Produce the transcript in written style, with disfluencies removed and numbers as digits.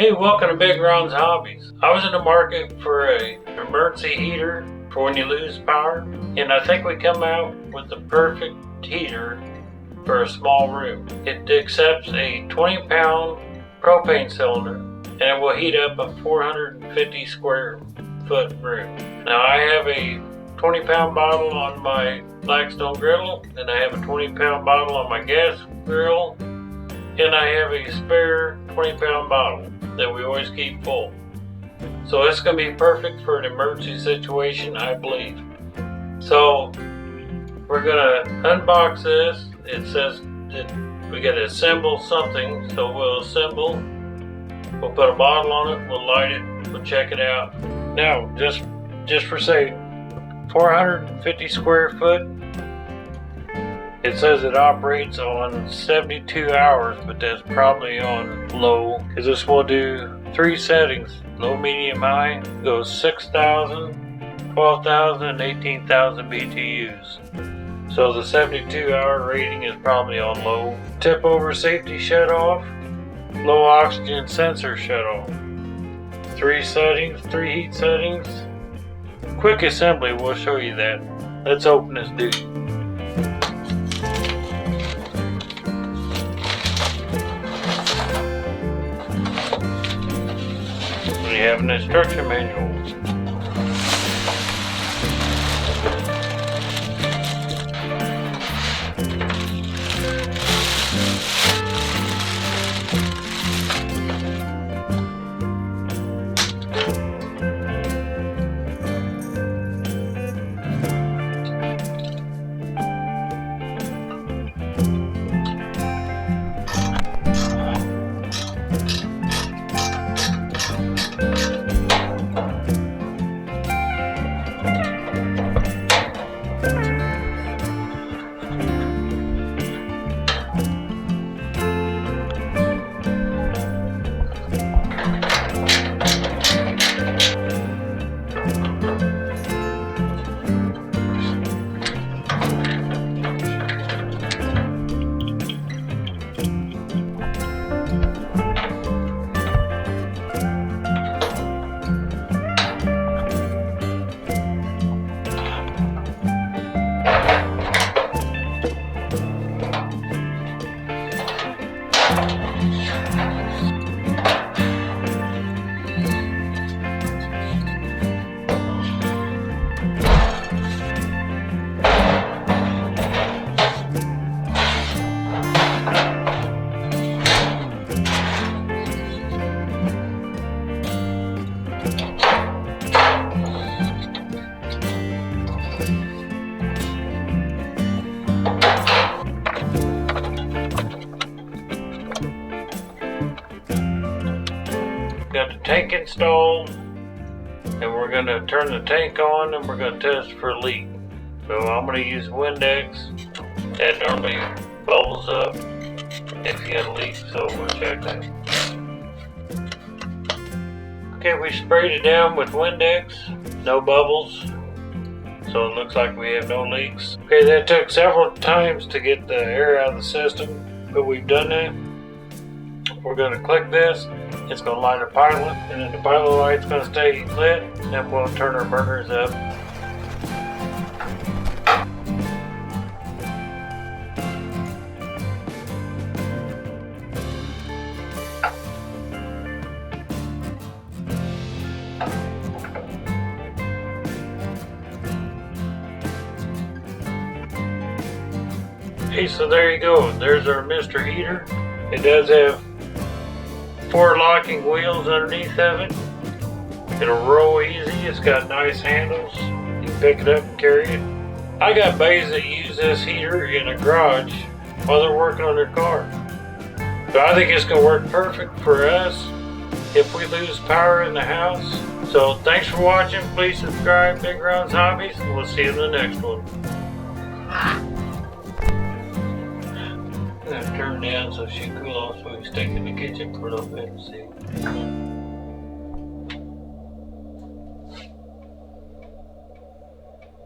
Hey, welcome to Big Ron's Hobbies. I was in the market for an emergency heater for when you lose power, and I think we come out with the perfect heater for a small room. It accepts a 20-pound propane cylinder, and it will heat up a 450 square foot room. Now I have a 20-pound bottle on my Blackstone griddle, and I have a 20-pound bottle on my gas grill, and I have a spare 20-pound bottle that we always keep full. So it's going to be perfect for an emergency situation, I believe. So we're going to unbox this. It says that we got to assemble something, so we'll assemble. We'll put a bottle on it, we'll light it, we'll check it out. Now, just for say, 450 square foot. It says it operates on 72 hours, but that's probably on low, because this will do 3 settings: low, medium, high. It goes 6,000, 12,000, and 18,000 BTUs. So the 72-hour rating is probably on low. Tip over safety shut off, low oxygen sensor shut off. 3 settings, 3 heat settings. Quick assembly, we'll show you that. Let's open this dude. We have an instruction manual. Got the tank installed, and we're going to turn the tank on and we're going to test for a leak. So I'm going to use Windex. That normally bubbles up if you got a leak, so we'll check that. Okay, we sprayed it down with Windex, no bubbles, so it looks like we have no leaks. Okay, that took several times to get the air out of the system, but we've done that. We're going to click this. It's going to light our pilot, and then the pilot light's going to stay lit, and then we'll turn our burners up. Okay, so there you go. There's our Mr. Heater. It does have 4 locking wheels underneath of it. It'll roll easy. It's got nice handles. You can pick it up and carry it. I got buddies that use this heater in a garage while they're working on their car. So I think it's going to work perfect for us if we lose power in the house. So thanks for watching. Please subscribe, Big Ron's Hobbies, and we'll see you in the next one. I'm going to turn down so she can cool off, so we can stick in the kitchen for a little bit and see.